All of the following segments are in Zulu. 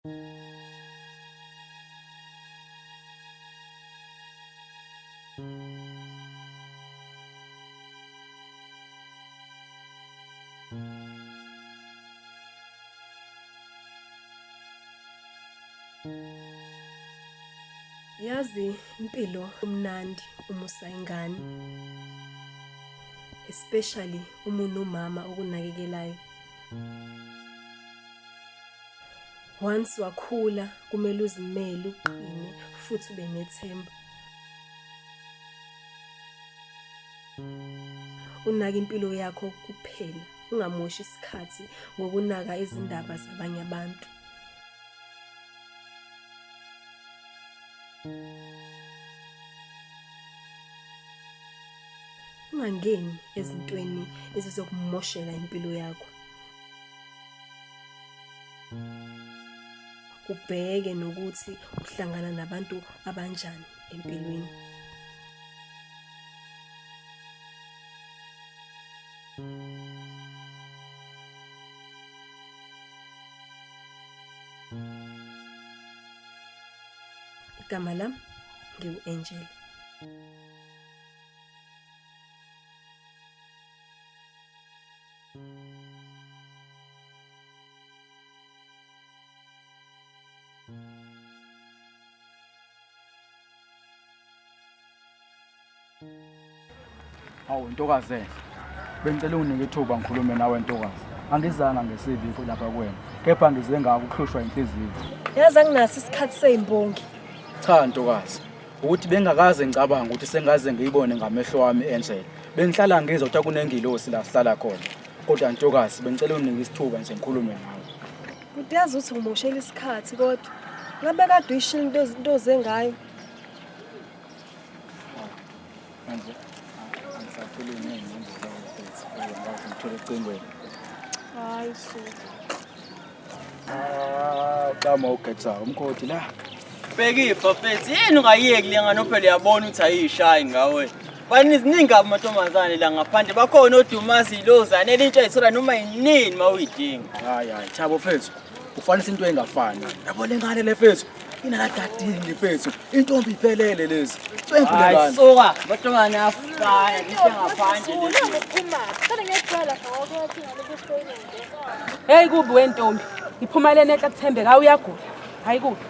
Yazi impilo umnandi uma usayingane, especially uma unomama okunakekelayo. Once wakhula kumele uzimele, uqine futhi ube nethemba. Unaka impilo yakho kuphela, ungamoshi isikhathi ngokunaka izindaba zabanye abantu. Ungangeni ezintweni ezizokumoshela impilo yakho. Ubheke nokuthi uhlangana nabantu abanjani empilweni. Igama lami ngiwu-Angel. Hawu ntokazi, bengicela unike ithuba ngikhulume nawe ntokazi. Angizanga ngesibi lapha kuwena, kepha ngize ngako ukuhlushwa inhliziyo. Yazi anginaso isikhathi sezimbongi. Cha ntokazi, ukuthi bengakaze ngicabanga ukuthi sengaze ngiyibone ngamehlo wami Angel. Bengihlala ngizwa ukuthi kunengilosi la sihlala khona. Kodwa ntokazi, bengicela unike isithuba nje ngikhulume nawe. Kuthi yazi ukuthi ngimoshela isikhathi kodwa ngabe kade uyishilo into zengayo. Manje angisapheli ngendlela ukuthi ngathi ngithola icingweni. Hayi so. Qama ukhetha umkhodi la. Bhekifa mfethu, yini ungayeki le ngane phela uyabona ukuthi ayishayi ngawe. Bani iziningi amantombazane la ngaphandle bakhona odumazi ilozane elintsha ayithola noma yinini mawuyidinga. Hayi Thabo mfethu, kufanele into engafani. Yabo le ngane le mfethu inakadadini mfethu, intombi iphelele lezi. Twempule ngane. Soka, amantombazane afana ngisho ngaphandle lezi. Kodwa ngiyaqala ngokuthi ngalokusoyina. Hey kubi wentombi, iphumelene ekuthembeka awuyagula. Hayi kubi.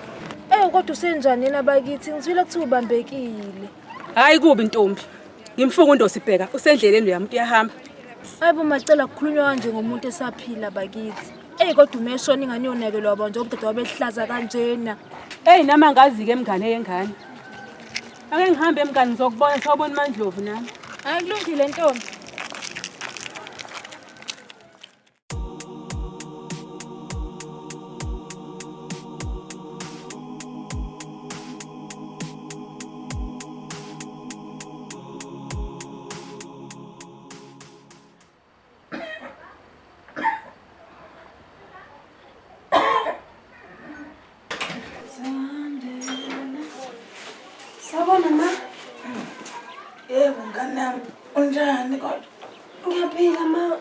Kodwa usenjani yena bakithi? Ngizwile kuthi ubambekile. Hayi kubi ntombi. Ngimfuka uNdosibheka usendleleni uyamuntu uyahamba. Hayibo macela kukhulunywa kanje ngomuntu esaphila bakithi. Kodwa umeshona ingane yonekelwa wabo nje ubudada wabehlaza kanjena. Hey nama ngazi ke emngane yengane. Ake ngihambe emngane ngizokubona sawubona uMandlovu nami. Hayi kulungile ntombi. Sabona ma. Yebo ngane unjani kodwa? Ngiyaphila ma.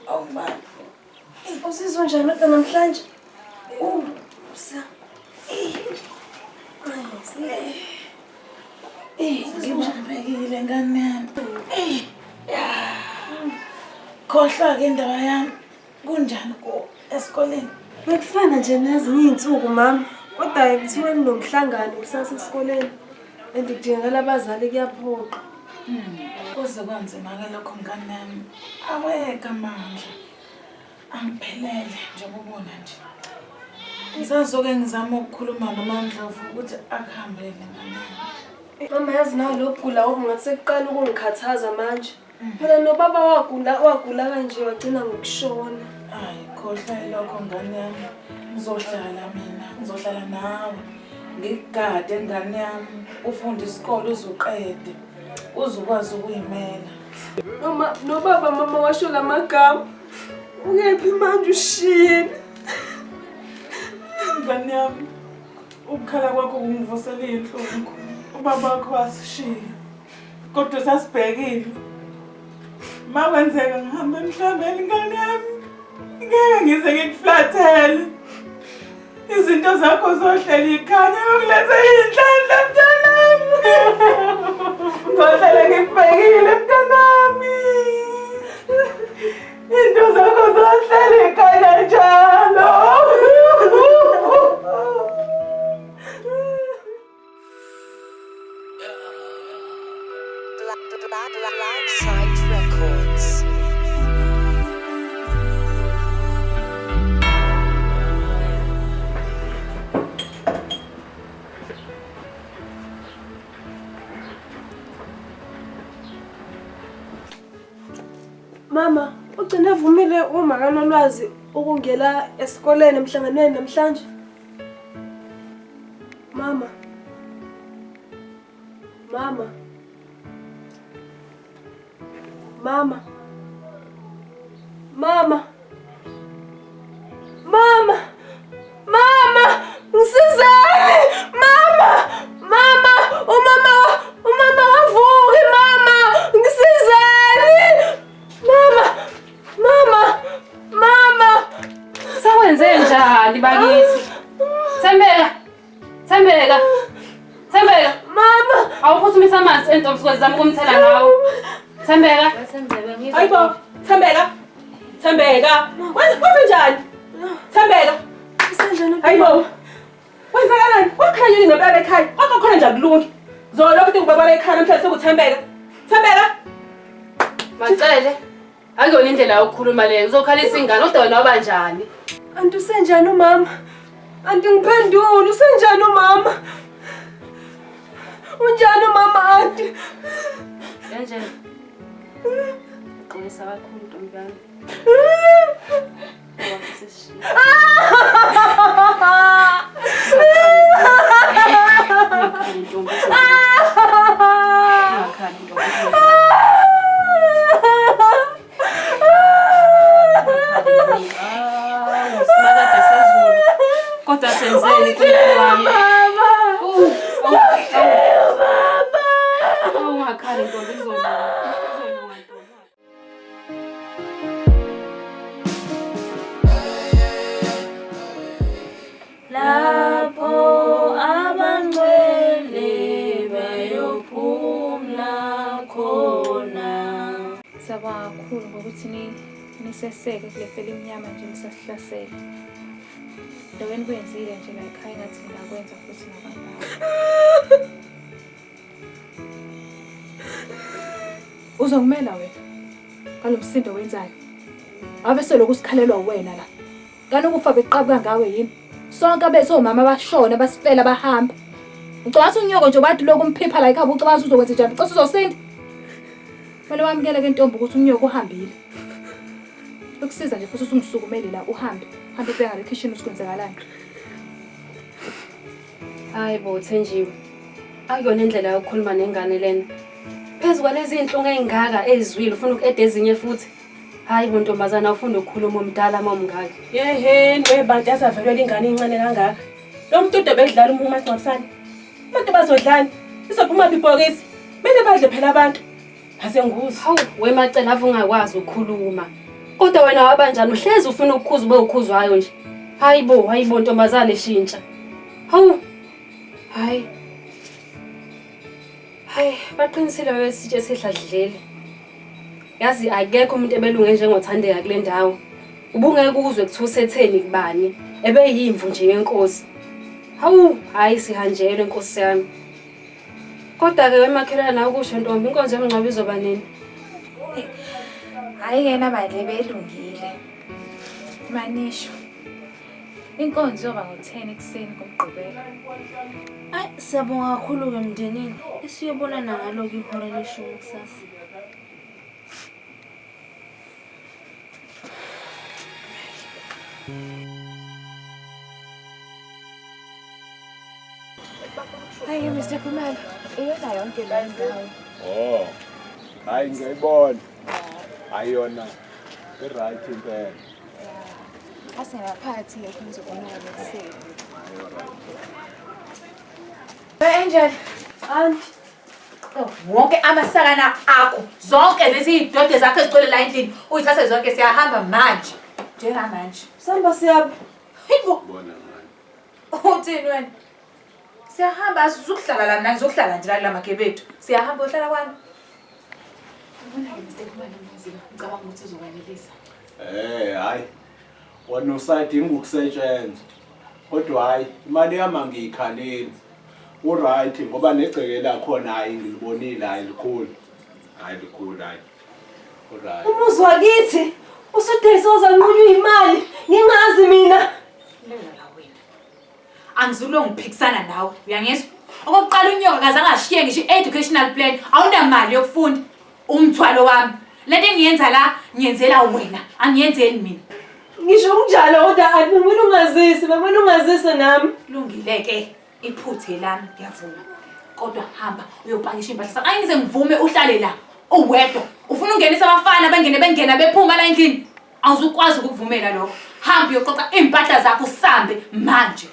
Awuba. Usizwa njani kodwa namhlanje? Ngijabulile ngane yami. Khohlwa ke indaba yami. Kunjani ko esikoleni? Bekufana nje nezinye izinsuku mama. Kodwa kuthiwa nomhlangano kusasa esikoleni. Andikudingakala abazali kuyaphoqa. Kuze kwanzima ke lokho ngane yami. Aweka amandla. Angiphelele njengobona nje. Ngisazoke ngizama ukukhuluma noMandlovu ukuthi akuhambele ngane yami. Mama yazi nawe lokugula okungathi sekuqala ukungikhathaza manje. Phela nobaba wagula kanje wagcina ngokushona. Hayi khohlwa lokho ngane yami. Ngizohlala nawe. Ngigade ngane yami. Ufunda isikole uzuqede. Uzukwazi ukuyimela. Nobaba mama washo lamagama. Ungephi manje ushini? Ngane yami. Ukukhala kwakho kungivusela inhlungu. Ubaba wakho wasishiya. Kodwa sasibhekile. Makwenzeka ngihambe emhlabeni ngane yami. Ngeke ngize ngikuflathele. Izinto zakho zohlala ikhanya yokuletha iy'nhlanhla mntanami. Ngohlala ngikubhekile mntanami. Into zakho zohlala ikhanya njalo. Black Site Records. Mama, ugcine evumile uma kanolwazi ukungena esikoleni emhlanganweni namhlanje? Mama. Mama. Mama. Mama. Mama. Mama. Ngisizani. Mama. Mama. Umama wavuki mama. Ngisizani. Mama. Mama. Mama. Sawenze njani bakithi? Thembeka. Mama. Awuphuthumise amanzi entombi zami ukumthela ngawo. Thembeka. Hayibo, Thembeka. Wenze njani? Thembeka. Isenjani? Hayibo. Wenzakalani? Wakhanya yini ngempela ekhaya? Kodwa khona nje akulungi. Zolo ukuthi ngibaba ekhaya namhlanje sekuthembeka. Thembeka. Macele. Akuyona indlela yokukhuluma leyo. Uzokhalisa ingane kodwa wena wabanjani? Anti usenjani umama? Anti ngiphendule, usenjani umama? Unjani umama anti? Nje. Qinisa kakhulu ntombi yami. Kodwa senzeni kumpilo wami? Ungakhali ntombi izolunga. Lapho abangcwele bayophumla khona. Sabonga kakhulu ngokuthi niseseke kule fele imnyama nje nisasihlasela. Lo wena kwenzile nje la ekhaya ngathi ngakwenza futhi nabantu. Uzongimela wena. Kalomsindo wenzayo. Abese lokusikhalelwa wena la. Kanti ukufa beqhabuka ngawe yini? Sonke abethu omama bashona basifela bahamba. Ucabanga unyoko nje bathi lokumphipha la ekhaya ucabanga uzokwenza njani? Ucela uzosinda. Kumele wamukele ke ntombi ukuthi unyoko uhambile. Ukusiza nje futhi usungisukumele la uhambe. Hambe ubheka le kitchen usikwenzakalani. Hayibo Thenjiwe. Akuyona indlela yokukhuluma nengane lena. Phezulu kwalezi inhlungu ezingaka ezizwile ufuna ukede ezinye futhi. Hayibo ntombazana ufunda ukukhuluma umdala momngaka. Yeheni webantu yasavelwe ingane incane kangaka. Lo mntudo bedlala umasingcwabisane. Abantu bazodlani. Izophuma ibhokisi. Mele badle phela abantu. Asenguzi. Hawu wemacela ave ungakwazi ukukhuluma. Kodwa wena wabanjani uhlezi ufuna ukukhuza ube ukhuzwayo nje. Hayibo ntombazana eshintsha. Hawu. Hayi baqinisile wesitshe sehladlele. Yazi akekho umuntu ebelunge njengothandeka kule ndawo. Ubungeke ukuzwe kuthiwa usetheni kubani. Ebeyimvu nje yenkosi. Hawu hayi sihanjelwe inkosi yami. Kodwa ke wemakhelana nawe kusho ntombi inkonzo yomngcwabo izoba nini? Hayi yena badle belungile. Manisho. Inkonzo yoba ngo-10 ekseni komgqibelo. Ay siyabonga kakhulu ke mndenini. Isiyobona ngalo ke ihora leshumi kusasa. Hayi Mr. Khumalo, iyona yonke la ndawo. Oh. Hayi ngiyibona. Ayona. Right impela. Asengaphathi ke ngizobona lesele. Angel, Anti. wonke amasakana akho, zonke lezi idode zakho ezigcwele la endlini, uyithathe zonke siyahamba manje. Njengamanje. Samba siyapha. Hayibo. Bona ngani. Uthini wena? Siyahamba sizokuhlala la mina ngizokuhlala nje la magebethu. Siyahamba uhlala kwami. Ubona ke mistake manje muzika. Ngicabanga ukuthi uzokwanelisa. Hayi. Wona usadinga ukusetshenzwa. Kodwa hayi, imali yami ngiyikhalile. Uright ngoba negceke lakhona hayi ngilibonile hayi likhulu. Hayi likhulu hayi. Uright. Umuzi wakithi usudesoza nqunywa imali ngingazi mina. Lena wena. Angizulwe ngiphikisana nawe. Uyangizwa? Okokuqala unyoka kazange ashiye ngisho educational plan. Awunamali yokufunda. Umthwalo wami. Lento engiyenza la ngiyenzela wena. Angiyenzeli mina. Ngisho kunjalo kodwa akumele ungazisi, kumele ungazise nami. Kulungile ke. Iphuthe lami ngiyavuma. Kodwa hamba uyopakisha impahla zakho. Ayingize ngivume uhlale la. Uwedwa. Ufuna ungenisa abafana bengena bephuma la endlini. Awuzukwazi ukuvumela lokho. Hamba uyoqoqa impahla zakho usambe manje.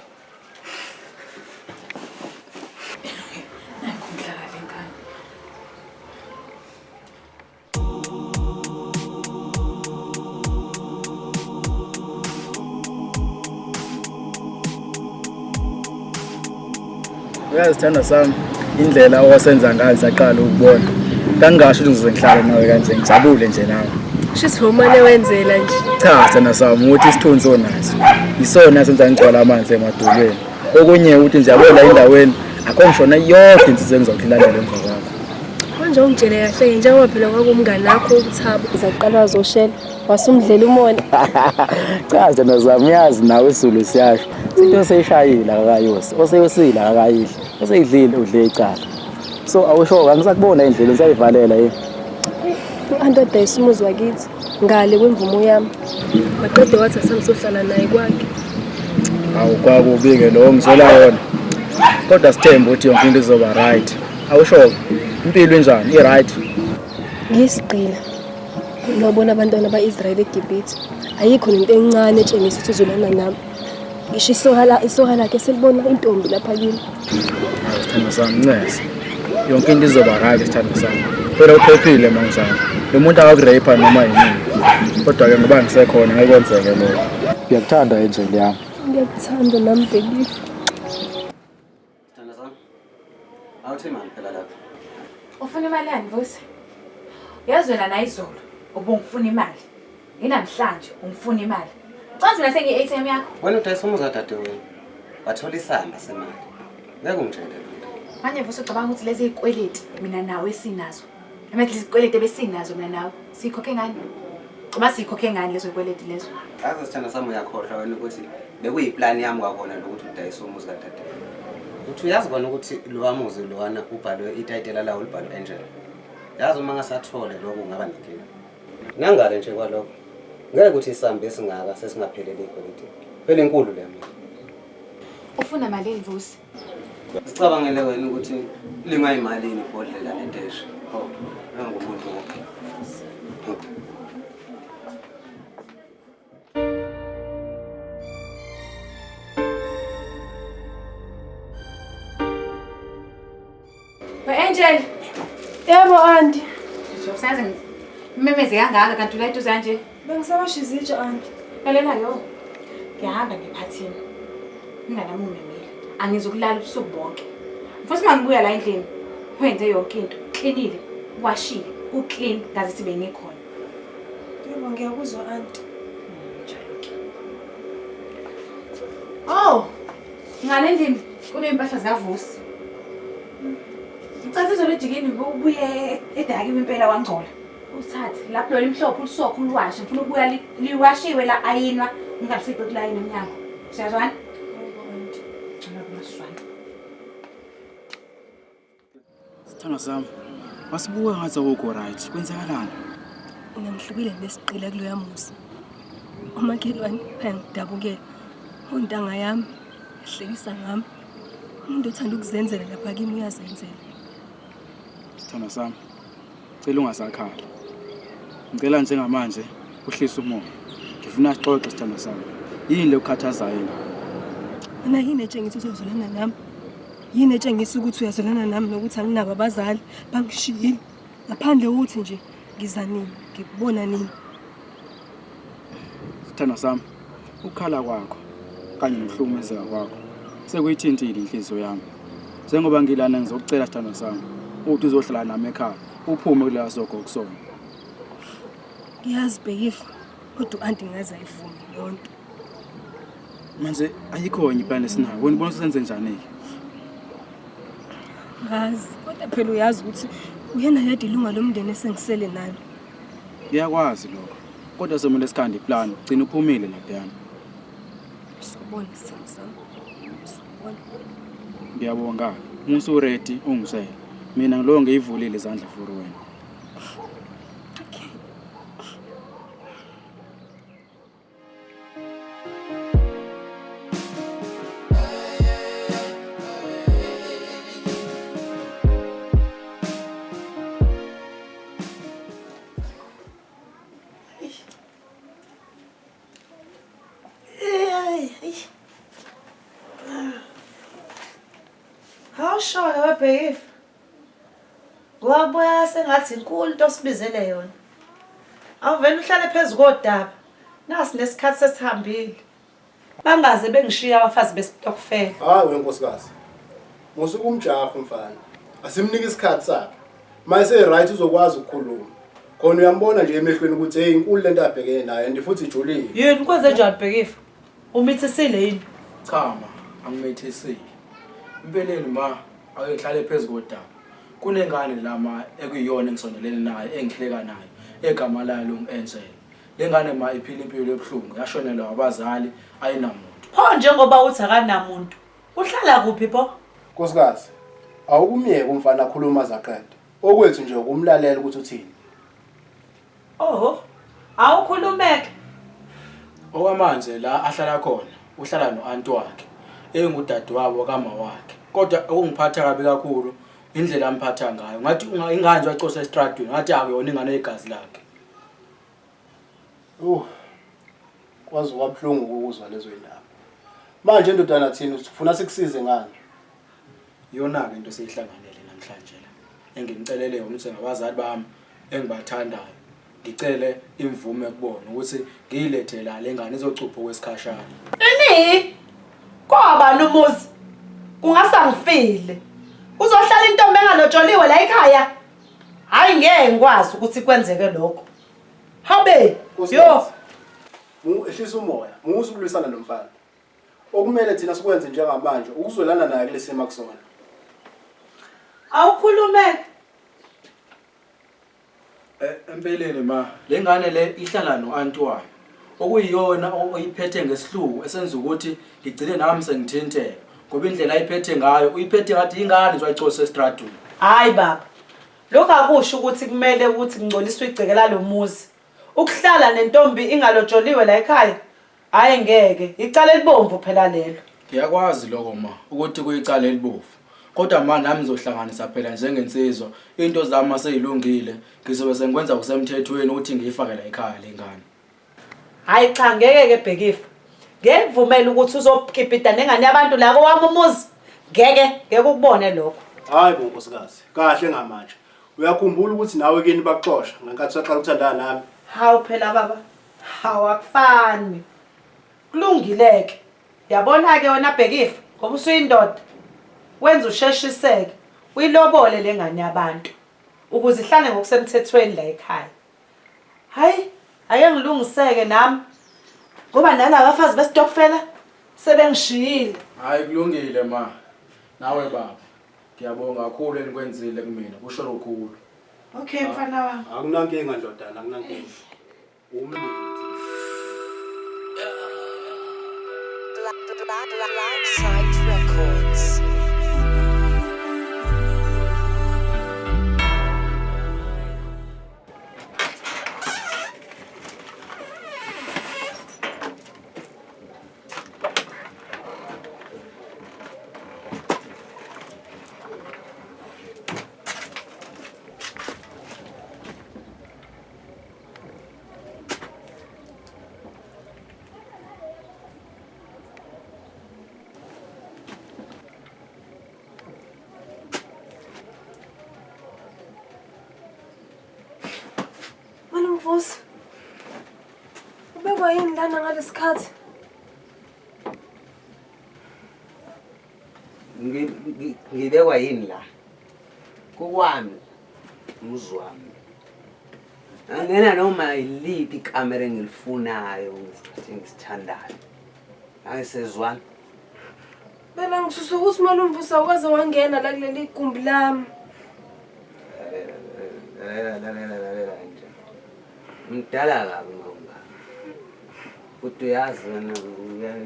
Nakhundla kahle ngane. Uyazithanda sami indlela owasenza ngayo saqala ukubona. Kangasho ukuthi ngizohlala nawe kanje ngijabule nje nawe. Shithi umane wenzela nje. Cha thina sami ukuthi isithunzi onaso. Isona senza ngigcwala amanzi emadolweni. Okunye ukuthi nje abola endaweni akho ngishona yonke insizwe engizokhilalela emva kwakho. Manje ungitshele kahle njengoba phela kwakumngani wakho uThabo. Uzaqala wazoshela wasumdlela umona. Cha thina sami uyazi nawe isizulu siyasho. Into seyishayila akayosi, oseyosila akayidli. Oseyidlile udle icala. So awusho angisakubona indlela ngisayivalela yini. U-Andoda isimuzi wakithi ngale kwemvumo yami. Maqede wathi asamsohlala naye kwakhe. Awu kwakubike lo ngizela yona. Kodwa sithemba ukuthi yonke into izoba right. Awusho impilo enjani? I-right. Ngisigqila. Nobona abantwana ba-Israel eGibhithe. Ayikho into encane etshengisa ukuthi uzolana nami. Ngisho isoka lakhe selibona intombi lapha kimi. Sithanda sami ncese. Yonke into izoba right sithanda sami. Phela uphephile manje. Lo muntu akakurayipha noma yini. Kodwa ke ngoba ngisekhona ngeke kwenzeke lokho. Ngiyakuthanda Angel yami. Ngiyakuthanda nami baby. Sithanda sami. Awuthi mali phela lapha. Ufuna imali yani Vusi? Yazi wena nayizolo ubungifuna imali. Namhlanje ungifuna imali. Ucazi mina sengi-ATM yakho? Wena udayisa umuzi kadadewenu. Wathola isamba semali. Ngeke ungitshele lento. Manje Vusi ucabanga ukuthi lezi izikweleti mina nawe sinazo. Lezi izikweleti ebesinazo mina nawe sikhokhe ngani? Uma sikhokhe ngani lezo zikweleti lezo? Yazi sithanda sami uyakhohlwa wena ukuthi bekuyiplan yami kwakhona lokuthi udayisa umuzi kadadewenu. Uthi uyazi kona ukuthi lo muzi lowana ubhalwe itayitela lawo libhalwe Angel. Yazi uma ngasathole lokho kungaba nenkinga. Ngangale nje kwalokho. Ngeke ukuthi isamba esingaka sesingaphelele ikweleti. Phela inkulu le mina. Ufuna malini Vusi? Sicabangele wena ukuthi lingayimalini ibhodlela lenteshe. Nangumuntu wonke. Angel. Yebo auntie. Usaze memeze kangaka kanti ula into zanje. Bengisabasha izitsha auntie. Lalela yo. Ngiyahamba ngephathini. Nginganami umemile. Angizokulala ubusuku bonke. Mfowethu mangibuya la endlini. Wenze yonke into. Cleanile, washile, uclean ngathi bengikhona. Yebo ngiyakuzwa auntie. Oh. Ngale endlini kunempahla zikaVusi. Ngicela izolojikini ubuye edaki impela wangcola. Uthathe lapho lo limhlophe ulisokho uliwashe. Ngifuna ukubuya liwashiwe la ayinwa ngingafike kulayini emnyango. Siyazwana? Sithanda sami. Wasibuka ngathi awukho right. Kwenzakalani? Ngihlukile nesiqile kuloya muzi. Umakhelwane phela ngidabukele. Ontanga yami hlekisa ngami. Umuntu othanda ukuzenzela lapha kimi uyazenzela. Sithanda sami. Cela ungasakhala. Ngicela njengamanje uhlisa umoya. Ngifuna sixoxe sithanda sami. Yini lokukhathazayo yena? Mina yini etshengisa ukuthi uzolana nami? Yini etshengisa ukuthi uyazolana nami nokuthi anginabo abazali bangishiyile? Ngaphandle ukuthi nje ngiza nini, ngikubona nini? Sithanda sami. Ukukhala kwakho kanye nokuhlukumezeka kwakho sekuyithintile inhliziyo yami. Njengoba ngilana ngizokucela sithando sami ukuthi uzohlala nami ekhaya, uphume kula sogo kusona. Ngiyazi Bhekifa, kodwa u-anti ngaze ayivumi yonto. Manje ayikho enye iplan esinayo. Wena ubona senze njani-ke? Ngazi, kodwa phela uyazi ukuthi uyena yedwa ilunga lomndeni esengisele nalo. Ngiyakwazi lokho. Kodwa semele sikhande iplan, ugcina uphumile laphayana. Sobona sithando sami. Sobona. Ngiyabonga. Umusu ready ungisele. Mina ngilo ngiyivulile izandla for wena. Hawushoyo webhekifa. Ngokubuya sengathi inkulu into osibizele yona. Awuvela uhlale phezu kodaba. Nasi nesikhathi sesihambile. Bangaze bengishiya abafazi besitokufela. Hayi wenkosikazi. Musuku umjaho mfana. Asimnike isikhathi sakhe. Mayise right uzokwazi ukukhuluma. Khona uyambona nje emehlweni ukuthi hey inkulu lento abhekene nayo and futhi ijulile. Yini kwenze njani bhekifa? Umithesile yini? Cha ma, angimethesile. Impeleni ma, ayihlale phezu kodaba. Kunengane lama ekuyiyona engisondelene naye engihleka nayo egama layo longu-Angel. Lengane ma iphila impilo ebuhlungu yashonelwa abazali ayinamuntu. Pho njengoba uthi akanamuntu. Uhlala kuphi pho? Nkosikazi, awukumyeke umfana akhuluma zaqeda. Okwethu nje ukumlalela ukuthi uthini. Oho. Awukhulumeke. Okwamanje la ahlala khona, uhlala no-anti wakhe, engudadewabo kama wakhe. Kodwa okungiphatha kabi kakhulu indlela amphatha ngayo. Ngathi ingane nje acosha estradweni, ngathi akuyona ingane yegazi lakhe. Kwazi wabhlungu ukuzwa lezo indaba. Manje indodana thina ufuna sikusize ngani? Yona ke into seyihlanganele namhlanje la. Engimcelele yona ukuthi ngabazali bami engibathandayo. Ngicele imvume kubona ukuthi ngiyilethe la lengane izocupha kwesikhashana. Ini? Kwaba umuzi. Kungasangifile. Uzohlala intombi engalotsholiwe la ekhaya. Hayi ngeke ngikwazi ukuthi kwenzeke lokho. Habe, yo. Ehlisa umoya, musukulwisana nomfana. Okumele thina sikwenze njengamanje ukuzwelana naye kulesimo kusona. Awukhulumeke. Empeleni ma, lengane le ihlala no-anti wayo. Okuyiyona oyiphethe ngesihluku esenza ukuthi ngigcine nami sengithinteka. Ngoba indlela ayiphethe ngayo, uyiphethe ngathi ingane nje ayicose estradweni. Hayi baba. Lokho akusho ukuthi kumele ukuthi ngcoliswe igceke lalomuzi. Ukuhlala nentombi ingalotsholiwe la ekhaya. Hayi ngeke, icala elibomvu phela lelo. Ngiyakwazi lokho ma, ukuthi kuyicala elibovu. Kodwa manje nami ngizohlanganisa phela njengensizwa. Into zami aseyilungile, ngizobe sengikwenza kusemthethweni ukuthi ngiyifake la ekhaya lengane. Hayi cha ngeke ke Bhekifa. Ngeke ngivumele ukuthi uzokipita nengane yabantu la kwami umuzi. Ngeke ukubone lokho. Hayi bo nkosikazi, kahle ngamanje. Uyakhumbula ukuthi nawe kini baxoxa ngenkathi saqala ukuthandana nami. Hawu phela baba. Hawu akufani. Kulungileke. Yabona ke wena Bhekifa, ngoba usuyindoda. Wenza usheshiseke. Uyilobole lengane yabantu ukuze ihlale ngokusemthethweni la ekhaya. Hayi, ake ngilungiseke nami. Ngoba nala abafazi besitokufela sebengishiyile. Hayi kulungile ma. Nawe baba. Ngiyabonga kakhulu enikwenzile kumina. Kusho lokhulu. Okay mfana wami. Akunankinga ndodana, akunankinga. Black Site Records. Mvusi. Ubekwa yini lana ngalesikhathi? ngibekwa yini la kukwami umuzi wami angena noma yiliphi ikamera engilifunayo ngisithandayo angisezwana Bela ngisusa ukuthi malumvusa ukwaze wangena la kuleli igumbi lami. Lalela nje. Mdala kabi ngomba. Kodwa uyazi wena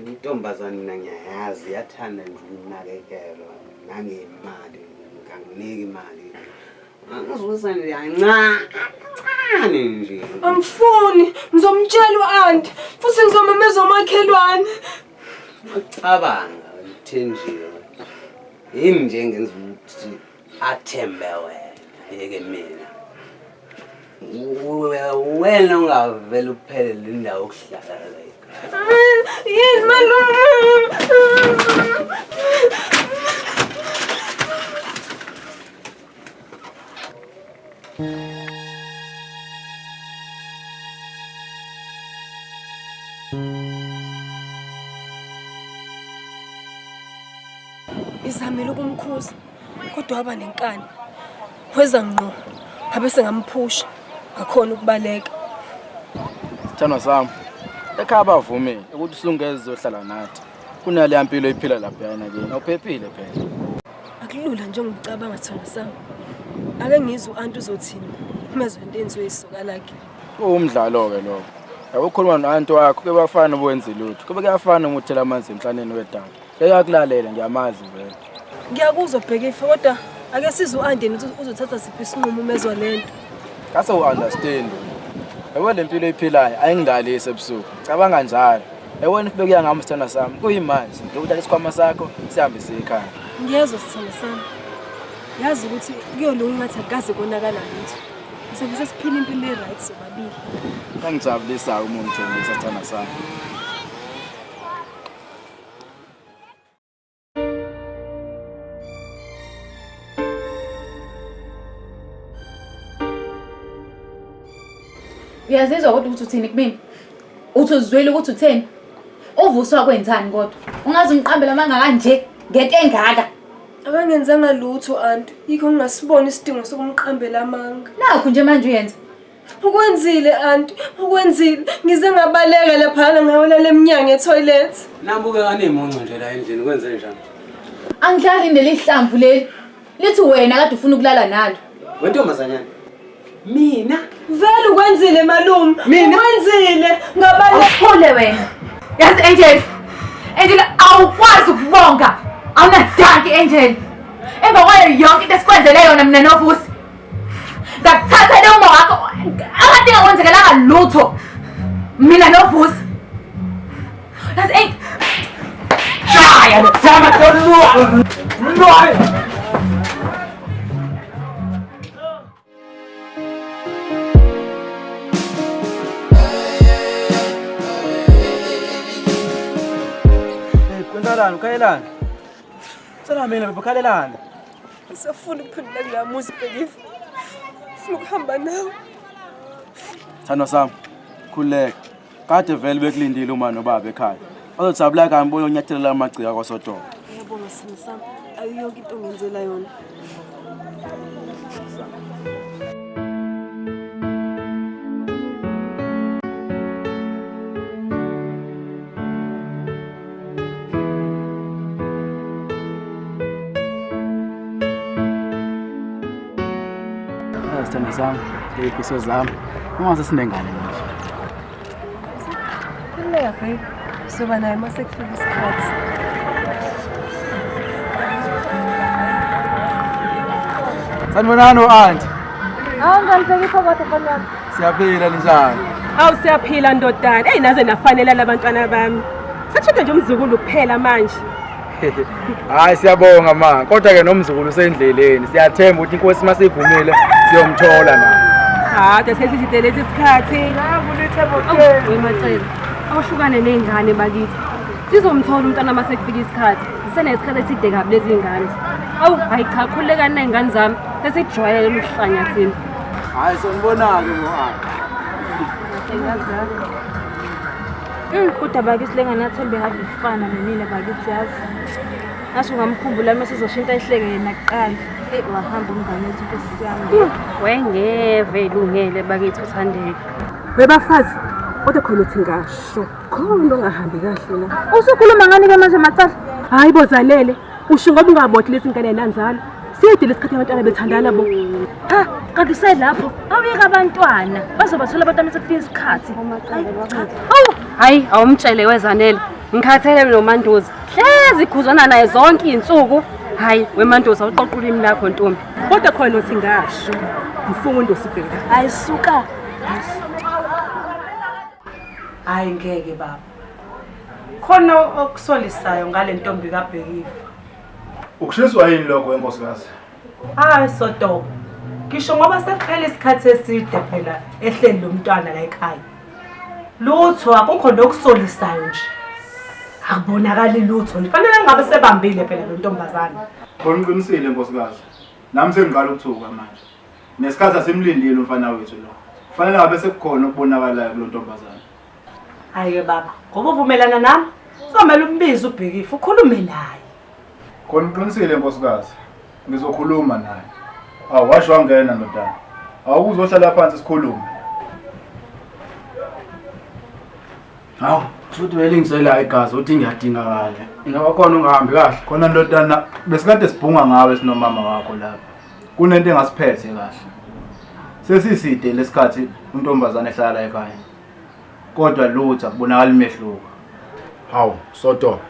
intombazane mina ngiyayazi yathanda nje ukunakekelo nangemali nganginike imali. Angizwisa nje yancane nje. Angifuni ngizomtshela uAnti futhi ngizomemeza umakhelwane. Cabanga uthenjiwe. Yini nje ngenza ukuthi athembe wena yeke mina. Wena ungavela uphelele indawo yokuhlala la ekhaya. Yini malume? Izamile ukumkhuza kodwa waba nenkani. Weza ngqo abese ngamphusha ngakhona ukubaleka. Sithando sami. Ekhaya abavumile ukuthi usungeze uzohlala nathi. Kunale yampilo iphila lapha yana kini. Awuphephile phela. Akulula njengokucabanga thina sami. Ake ngizwe uAnti uzothini umezwe into enziwe isoka lakhe. Umdlalo ke lokho. Yakukhuluma noAnti wakho ke bafana bowenza lutho. Kube kuyafana umuthela amanzi emhlaneni wedaba. Eyakulalela ngiyamazi vele. Ngiyakuzwa bheke ifa kodwa ake sizwe uAnti uzothatha siphi isinqumo umezwe lento. Ngase uunderstand. Yabo lempilo iphilayo ayingidalise ebusuku. Cabanga njalo. Yabona ifike kuya ngami sithanda sami. Kuyimanje ngikuthatha isikhwama sakho sihambe siyekhaya. Ngiyezwa sithanda sami. Yazi ukuthi kuyolunga ngathi akaze konakala lutho. Sobe sesiphila impilo eright sobabili. Ngijabulisa uma ungithembisa sithanda sami. Uyazizwa kodwa ukuthi uthini kimi? Uthi uzwile ukuthi utheni? Uvuswa kwenzani kodwa? Ungazi ngiqambela amanga kanje ngento engaka. Abangenzanga lutho Anti. Yikho ngingasibona isidingo sokumqambela amanga. Nakho nje manje uyenza. Ukwenzile Anti, ukwenzile. Ngize ngabaleka lapha ngawolala eminyango etoilet. Nambuke kanemonco nje la endlini kwenze njani? Angidlali nelihlamvu leli. Lithi wena kade ufuna ukulala nalo. Wentombazanyana. Mina vele ukwenzile malume. Ukwenzile ngabaleka. Uphule wena. Yazi Angel. Angel awukwazi ukubonga. Awunadanki Angel. Emva kwayo yonke into esikwenzele yona mina novusi. Ngakuthatha le uma wakho akade ngakwenzekelanga lutho. Mina novusi. Yazi Angel. Shaya ngijama toluwa. Mntwana. Kwenzakalani ukhayelana? Sana mina bebukhalelana. Ngisafuna ukuphendula kula muzi bhekifa. Ufuna ukuhamba nawe. Thando sami, khuleka. Kade vele bekulindile uma nobaba ekhaya. Bazojabula kambi uyonyathelela amagcika kwaSodoma. Ngiyabonga simo sami. Ayiyonke into ongenzela yona. Sithando sami, ngiyifiso zami. Uma sesinengane manje. Kuleka babe. Soba naye mase kufika isikhathi. Sanibonani uAnti. Ngiphekifa kodwa khona. Siyaphila njani? Awu siyaphila ndodana. Naze nafanele labantwana bami. Sathoda nje umzukulu kuphela manje. Hayi siyabonga ma. Kodwa ke nomzukulu usendleleni. Siyathemba ukuthi inkosi masivumile siyomthola na. Sesizide lezi isikhathi. Wemacela. Awuhlukane nezingane bakithi. Sizomthola umntwana mase kufika isikhathi. Sisenesikhathi eside kabi lezi ngane. Awu hayi cha khulekani nezingane zami. Sesijwayele ukuhlanya thina. Hayi sonibona ke Kodwa bakithi lengane yathembe have ifana nenina bakithi yazi. Ngasho ngamkhumbula mase sizoshinta ihleke yena kuqala. Wahamba umngane wethu Nkosi yami. Wengeve ilungele bakithi uThandeka. Webafazi, kodwa khona uthi ngasho. Khona ongahambi kahle la. Usukhuluma ngani ke manje Matsala? Hayi bozalele, usho ngoba ungabothi lezinkane nanzalo. Siyede lesikhathi abantwana bethandana bo. Ha, kanti uselapho. Awuyeka abantwana. Bazobathola abantwana sekufika isikhathi. Hayi, awumtshele weZanele. Ngikhathele noMandoza. Hlezi ikhuzwana naye zonke izinsuku. Hayi, weMandoza uqoqula imi lakho Ntombi. Kodwa khona uthi ngasho. Mfundo usibheka. Ayisuka. Hayi ngeke baba. Khona okusolisayo ngale ntombi kaBhekifa. Ukushiswa yini lokho wenkosikazi? Hayi Sotoba. Ngisho ngoba sekuphela isikhathi eside phela ehleli lomntwana la ekhaya. Lutho akukho lokusolisayo nje. Akubonakali lutho. Kufanele ngabe sebambile phela lo ntombazana. Khona uqinisile nkosikazi. Nami sengiqala ukuthuka manje. Nesikhathi asimlindile umfana wethu lo. Kufanele ngabe sekukhona ukubonakalayo kulo ntombazana. Hayi baba, ngoba uvumelana nami, somela umbize uBhekifa ukhulume naye. Khona uqinisile nkosikazi. Ngizokhuluma naye. Awasho wangena ndodana. Awukuzohlala phansi sikhulume. Hawu, futhi welingisela igazi uthi ngiyadingakala. Ingaba khona ungahambi kahle. Khona ndodana besikade sibhunga ngawe sinomama wakho lapha. Kunento engasiphethe kahle. Sesiside lesikhathi untombazana ehlala ekhaya. Kodwa lutho akubonakala imehluko. Hawu, Soto.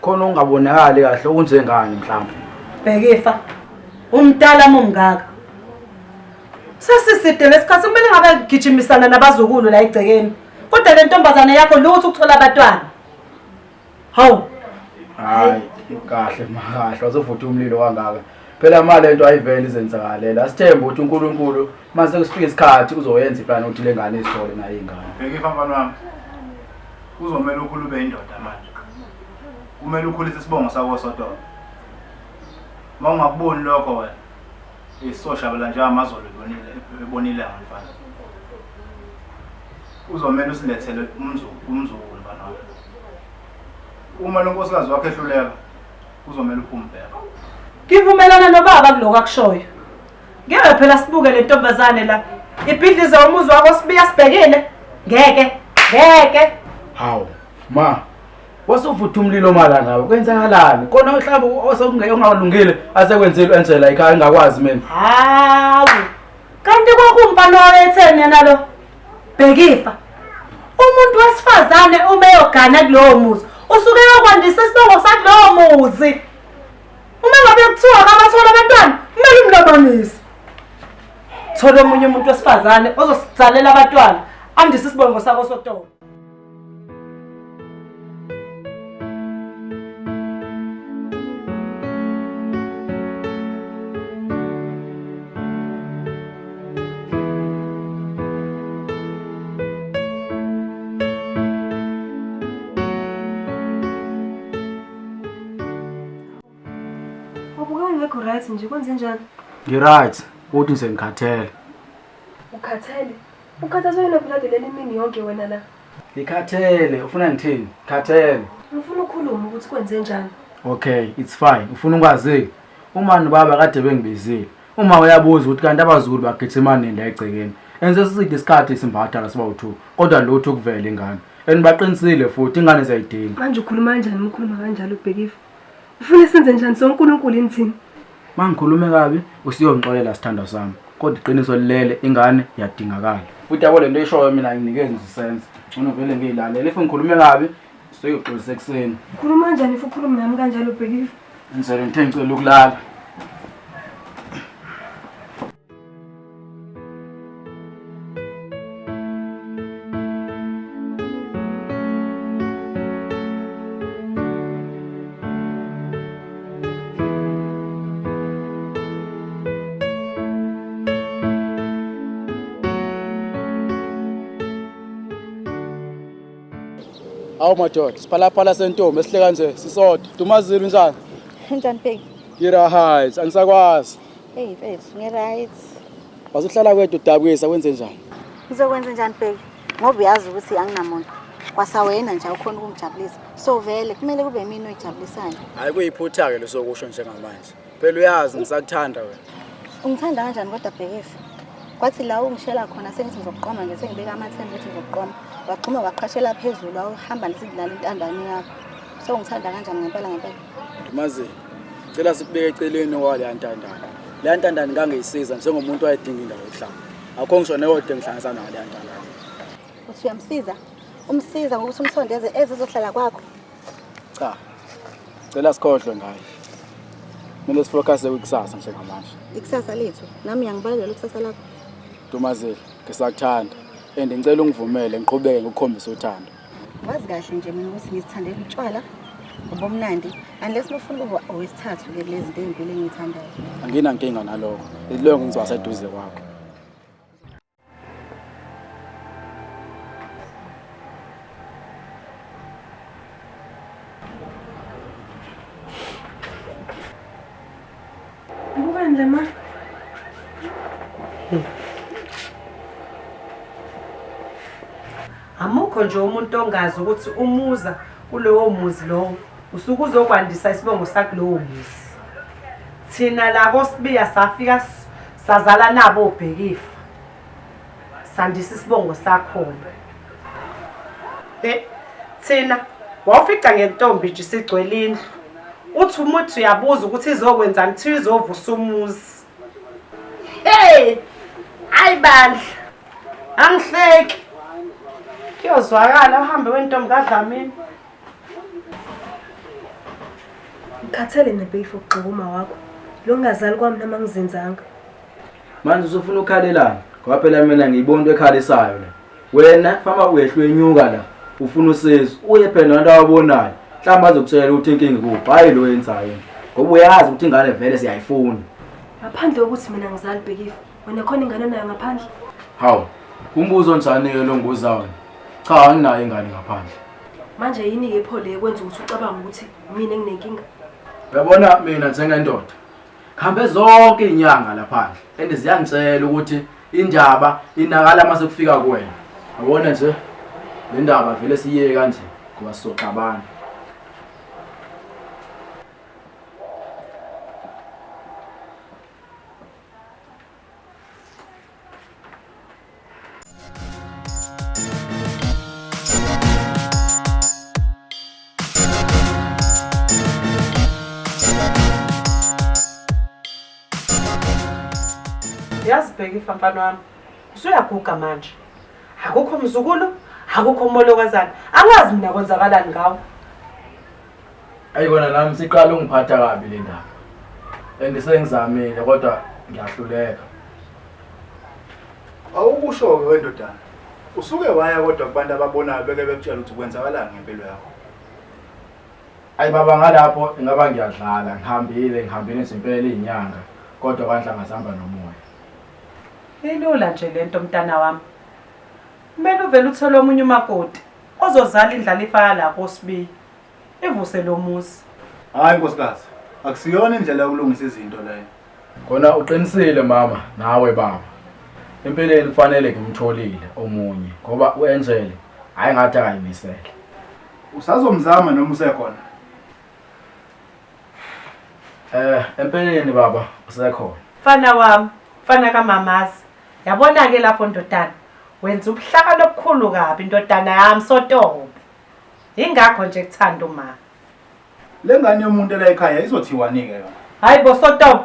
Khona ungabonakali kahle okunze ngani mhlawumbe. Bhekifa. Umdala momngaka. Sesiside lesikhathi kumele ngabe gijimisana nabazukulu la egcekeni. Kodwa le ntombazana yakho lutho ukuthola abantwana. Hawu. Hayi, kahle makahle wazovuthwa umlilo kangaka. Phela mali lento ayivele izenzakalela. Asithembe ukuthi uNkulunkulu mase kusifika isikhathi uzoyenza iplan ukuthi le ngane isithole nayo ingane. Bhekifa mfana wami. Uzomela ukhulube indoda manje. Kumele ukhulise isibongo sakho Soto. Mawungakuboni lokho wena. Isoshabela nje amazolo ebonile mfana. Uzomela usilethele umzukulu mfana wami. Uma lo nkosikazi wakhe ehluleka uzomela uphumbeka. Ngivumelana nobaba kuloko akushoyo. Ngeke phela sibuke le ntombazane la. Ibhidlize umuzi wako sibiya sibhekile. Ngeke. Hawu, ma. Wasuvutha umlilo mala ngawe. Kwenzakalani? Kona mhlawumbe osekungalungile asekwenzile enjela ekhaya engakwazi mina. Hawu. Kanti kwakumfana wetheni yena lo? Bhekifa. Umuntu wesifazane uma eyogana kulowo muzi, usuke yokwandisa isibongo sakulowo muzi. Uma ngabe kuthiwa abathola abantwana, kumele umlobanise. Thola omunye umuntu wesifazane ozosizalela abantwana, andise isibongo sakho Soto. Ngekho right nje kwenze njani? Ngiright, uthi nje ngikhathele. Ukhathele? Ukhathazwe yini phela leli mini yonke wena la? Ngikhathele, ufuna ngithini? Ngikhathele. Ngifuna ukukhuluma ukuthi kwenze njani. Okay, it's fine. Ufuna ukwazi? Uma nobaba kade bengibizile. Uma uyabuza ukuthi kanti abazulu bagijima nini la egcekeni. Enze siside isikhathi simbatha la siba u2. Kodwa lutho kuvela ingane. Enibaqinisile futhi ingane ziyayidinga. Manje ukhuluma kanjani ukhuluma kanjalo uBhekifa? Ufuna senze njani soNkulunkulu inthini? Mangikhulume kabi usiyongixolela sithando sami. Kodwa iqiniso lilele ingane yadingakala. Futhi yabo lento eshoyo mina nginikeze ngisenze. Ngona vele ngiyilalela. If ngikhulume kabi siyoxolisa ekseni. Ukhuluma kanjani futhi ukhuluma nami kanjalo uBhekifa? Ngizele ngithe ngicela ukulala. Awu madoda, siphalaphala sentombi esihleka nje sisodwa. Dumazile njani? Njani Bheki? Ngirahayi, angisakwazi. Hey mfethu, ngiright. Wazuhlala kwethu udabukisa wenze njani? Ngizokwenza njani Bheki? Ngoba uyazi ukuthi anginamuntu. Kwasawena nje awukhona ukungijabulisa. So vele kumele kube mina oyijabulisayo. Hayi kuyiphutha-ke lesokusho njengamanje. Phela uyazi ngisakuthanda wena. Ungithanda kanjani kodwa Bhekifa? Kwathi la ungishela khona sengithi ngizokuqoma nje sengibeka amathemba ukuthi ngizokuqoma. Waqhuma waqhashela phezulu awuhamba nisidlala intandane yakho. So ngithanda kanjani ngempela ngempela? Mazi, cela sikubeke eceleni wale ntandane. Le ntandane ngangiyisiza njengomuntu wayedinga indawo yokuhlala. Akho ngisho neyodwa engihlanganisa nayo le ntandane. Uthi uyamsiza? Umsiza ngokuthi umsondeze ezizohlala kwakho. Cha. Cela sikhohlwe ngayo. Mina sifocus ekusasa njengamanje. Ikusasa lethu, nami ngiyakubalekela ikusasa lakho. Ntomazeli, ngisakuthanda. Ngicela ungivumele ngiqhubeke ngikukhombisa uthando. Wazi kahle nje mina ukuthi ngizithandela utshwala ngobomnandi unless nofuna ukuba owesithathu ke lezi zinto ezimpilo engizithandayo. Anginankinga nalokho. Iloko ngizoba seduze kwakho. Ngubani le ma? Amukho nje umuntu ongazi ukuthi umuza kulowo muzi lowo usuke uzokwandisa isibongo sakulowo muzi. Thina la koSibiya safika sazala nabo oBhekifa. Sandisa isibongo sakhona. Thina wafica ngentombi nje sigcwele indlu. Uthi umuntu uyabuza ukuthi izokwenza ngithi izovusa umuzi. Hey! Hayi bandla. Angihleki. Kuyozwakala uhambe wentombi kaDlamini. Ngikhathele neBeef ukugxuma wakho. Lo ngazali kwami noma ngizenzanga. Manje uzofuna ukhalelana. Ngoba phela mina ngiyibona into ekhalisayo la. Wena fama uyehlwe enyuka la. Ufuna usizo. Uye phela nabantu ababonayo. Mhlawumbe bazokutshela ukuthi inkingi kuphi. Hayi lo yenzayo. Ngoba uyazi ukuthi ingane vele siyayifuna. Ngaphandle kokuthi mina ngizali Bhekifa, wena khona ingane nayo ngaphandle. Hawu, kumbuzo njani-ke lo ngibuzayo? Cha, anginayo ingane ngaphandle. Manje yini-ke pho le kwenza ukuthi ucabanga ukuthi mina enginenkinga? Uyabona mina njengendoda khambe zonke inyanga laphandle and ziyangitshela ukuthi indaba inakala mase kufika kuwena. Uyabona nje le ndaba vele siye kanje ngoba sizoxabana. Yazi Bhekifa mfana wami. Usuyaguga manje. Akukho mzukulu, akukho umolokazana. Angazi mina kwenzakalani ngawo. Ayikona nami siqala ungiphatha kabi le ndaba. Sengizamile kodwa ngiyahluleka. Awukusho-ke wendodana. Usuke waya kodwa kubantu ababonayo beke bekutshela ukuthi kwenzakalani ngempilo yakho. Ayi baba ngalapho ingaba ngiyadlala ngihambile izimpela izinyanga kodwa kandla ngasihamba nomoya. Ilula nje lento mntana wami. Kumele uvele uthole omunye umakoti ozozala indlala ifaka la koSibiya. Ivuse lo muzi. Hayi nkosikazi, akusiyona indlela yokulungisa izinto leyo. Khona uqinisile mama nawe baba. Empeleni kufanele ngimtholile omunye ngoba uAngel hayi ngathi akayimisele. Usazomzama noma usekhona? Empeleni baba usekhona. Mfana wami, mfana kaMamazi. Yabona ke lapho ndodana, wenza ubuhlakani obukhulu kabi ndodana yami Sotobe. Ingakho nje kuthanda uma. Le ngane yomuntu la ekhaya izothiwani-ke yona? Hayi bo Sotobe,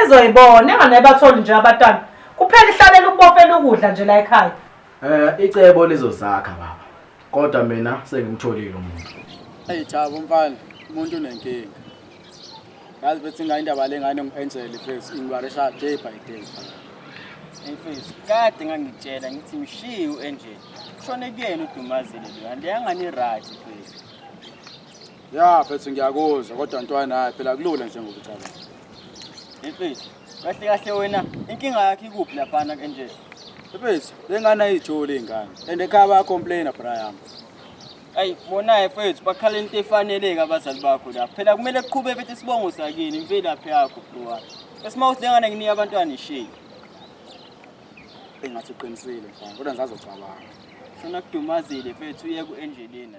izoyibona engane batholi nje abantwana. Kuphela ihlalela ukubofela ukudla nje la ekhaya. Icebo lizozakha baba. Kodwa mina sengimtholile umuntu. Hey Thabo mfana, umuntu unenkinga. Yazi bethi indaba lengane ngiAngel face ingibaresha day by day. Mfethu, kade ngangitshela ngithi mshiye uAngel. Kushone kuyena uDumazile lo. Andiyangani right mfethu. Ya mfethu ngiyakuzwa kodwa ntwana hayi phela kulula nje ngokucabanga. Mfethu, kahle kahle wena inkinga yakhe ikuphi lapha naAngel? Mfethu, lengane ayithole ingane. And ekhaya baya complain Brian. Ayi bona mfethu bakhala into efaneleke abazali bakho la. Phela kumele kuqhube bethi sibongo sakini imvelaphi yakho bro wami. Esimawuthi lengane nginika abantwana ishiye. Engathi uqinisile mfana kodwa ngizazocabanga. Senakudumazile mfethu uye ku-Angelina.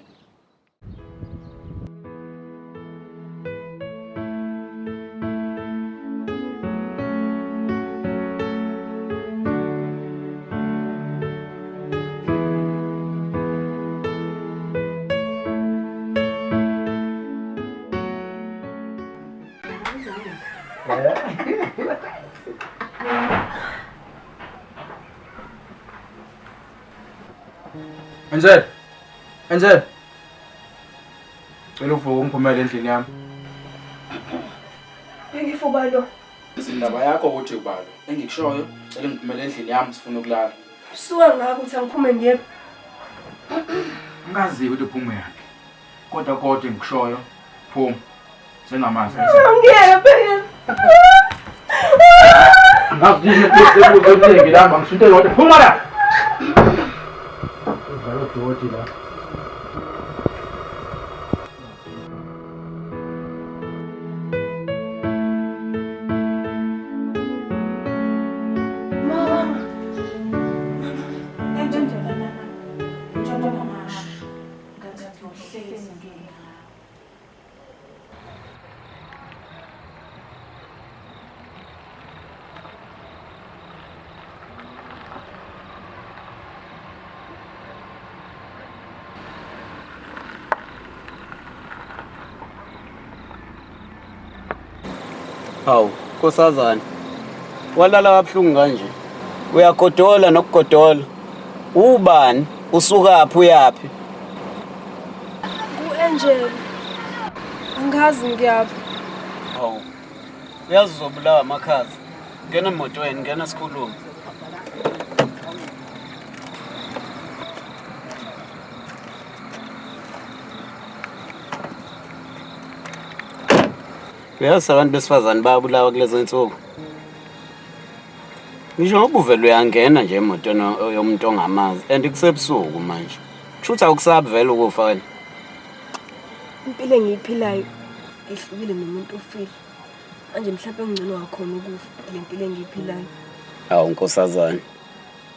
Angel. Cela uvuke ungiphumele endlini yami. Bengifuba lo. Indaba yakho ukuthi ubalo. Engikushoyo, cela ngiphumele endlini yami sifuna ukulala. Suka ngakho ukuthi angiphume ngiyephi. Ngazi ukuthi uphume yakhe. Kodwa ngikushoyo, phuma. Sengamanzi. Ngiyephi. Ngakudishe ukuthi ngilamba ngishinto yodwa. Phuma la. Uvalo doti la. Hawu, Nkosazana. Walala kabuhlungu kanje. Uyagodola nokugodola. Ubani? Usukaphi uyaphi? Ku-Angel. Angazi ngiyaphi. Hawu. Uyazi uzobulawa amakhazi. Ngena emotweni, ngena sikhulume. Uyazi abantu besifazane bayabulawa kulezo insuku. Ngisho ngoba uvele uyangena nje emotweni yomuntu ongamazi and kusebusuku manje. Kushuthi awukusabi vele ukufa wena. Impilo engiyiphilayo ehlukile nomuntu ofile. Manje mhlawumbe ngcono wakhona ukufa le mpilo engiyiphilayo. Hawu Nkosazana.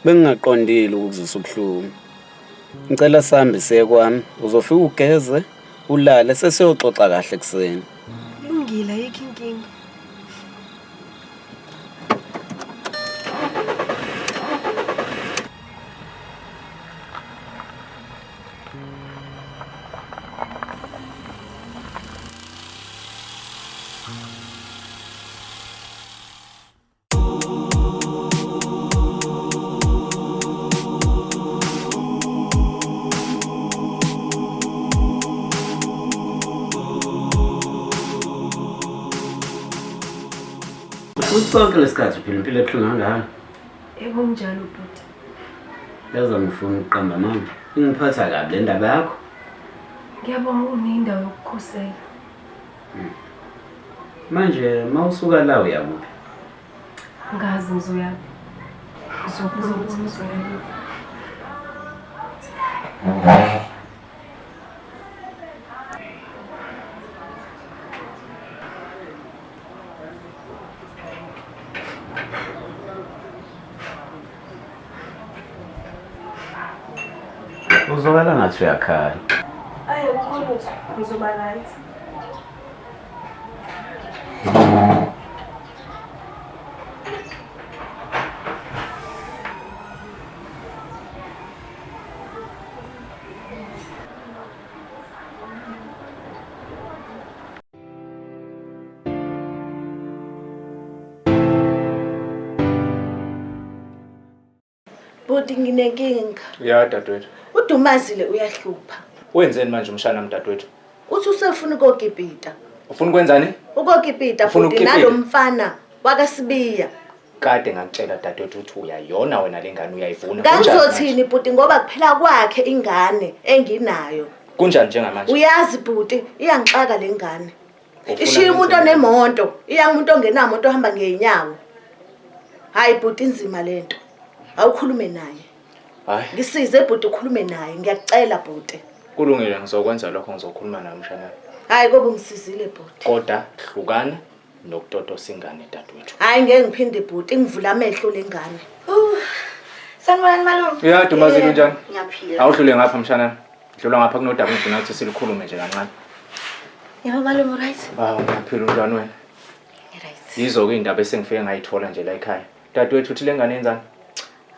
Bengingaqondile ukuzisa ubuhlungu. Ngicela sihambe siye kwami, uzofika ugeze, ulale sesiyoxoxa kahle kuseni. Kulungile ayikho inkinga. Sonke lesikhathi phela impilo ebuhlungu kangaka. Yebo njalo bhuti. Yaza ngifuna ukuqamba mama. Ingiphatha kabi le ndaba yakho. Ngiyabonga unendawo yokukhosela. Manje mawusuka la uyakuphi? Ngazi ngizoya. Ngizokuza ukuthi ngizoya. Uzokala ngathi uyakhala. Ayi ukhona ukuthi ngizoba right. Bhuti nginenkinga. Ya dadwethu. UDumazile uyahlupha. Wenzeni manje umshana mdadwethu? Uthi usefuna ukogibhida. Ufuna ukwenzani? Ukogibhida bhuti nalomfana wakasibiya. Kade ngakutshela dadwethu ukuthi uyayona wena lengane uyayivuna. Kangizothini bhuti ngoba kuphela kwakhe ingane enginayo. Kunjani njengamanje? Uyazi bhuti iyangixaka lengane. Ishiya umuntu onemonto, iya umuntu ongenamoto ohamba ngeenyawo. Hayi bhuti inzima lento. Awukhulume naye. Hayi. Ngisize bhuti ukhulume naye, ngiyakucela bhuti. Kulungile ngizokwenza lokho ngizokhuluma naye umshana. Hayi kobe ngisizile bhuti. Kodwa hlukana nokutotosa ingane dadwethu. Hayi ngeke ngiphinde bhuti ngivula amehlo lengane. Sanibonani malume. Yeah, Dumazile unjani? Ngiyaphila. Awudlule ngapha mshana. Dlula ngapha kunodaba ngifuna ukuthi silikhulume nje kancane. Yebo malume right. Ngiyaphila unjani wena? Right. Yizo ke indaba esengifike ngayithola nje la ekhaya. Dadewethu uthi lengane yenzani?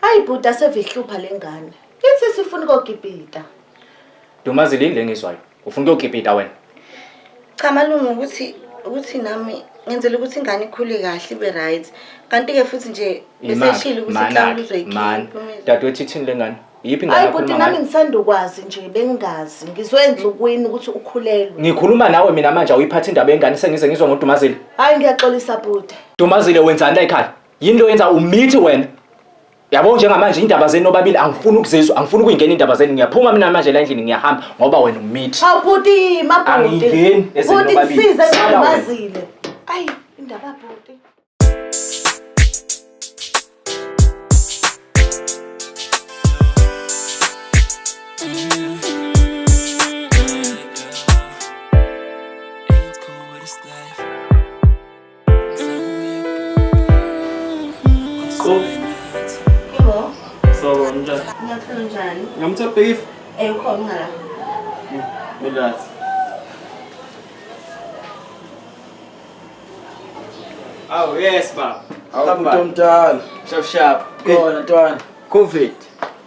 Hayi buda sevihlupha lengane. Lithi sifuna ukugibhida. Dumazile ile ngizwayo. Ufuna ukugibhida wena? Cha malume ukuthi nami ngenzela ukuthi ingane ikhule kahle ibe right. Kanti ke futhi nje beseshila ukuthi ihlawula uzoyikhipha. Dadewethu ithini lengane? Yiphi Hayi ingane buda nami ngisanda ukwazi nje bengazi. Ngizwe endlukwini ukuthi ukhulelwe. Ngikhuluma nawe mina manje awuyiphatha indaba yengane sengize ngizwa ngoDumazile. Hayi ngiyaxolisa buda. Dumazile wenzani la ekhaya? Yini lo yenza umithi wena? Yabo njengamanje indaba zenu nobabili angifuni ukuzizwa, angifuni ukuyingena indaba zenu. Ngiyaphuma mina manje la endlini ngiyahamba ngoba wena umithi. Hawu buti mabhuti. Angingeni ezweni nobabili. Buti siza ngimazile. Ayi indaba buti. Njani? Ngamthatha beef. Ukhona ngala. Relax. Oh yes baba. Awutomtala. Sharp. Khona ntwana. COVID.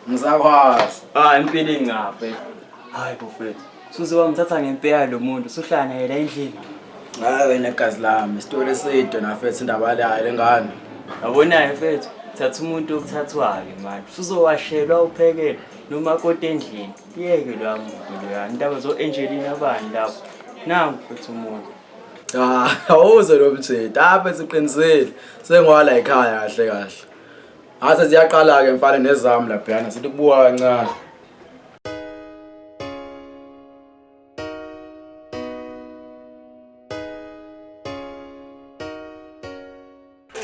Ngizakwazi. Impilo ngapha. Hayi bufethu. Suze wamthatha ngempela lo muntu, usuhlala naye la endlini. Hayi wena gazi lami, isitori eside nafethu indaba layo lengane. Yabonayo mfethu, thatha umuntu okuthathwayo manje. Usuzowashelwa uphekele noma kodwa endlini. Yeke lo muntu lo indaba zo Angelina abani lapho. Nangu mfethu umuntu. Awuze lo mthetho, apha siqinisele. Sengwala ekhaya kahle kahle. Ase ziyaqala ke mfana nezami laphana, sithi kubuka kancane.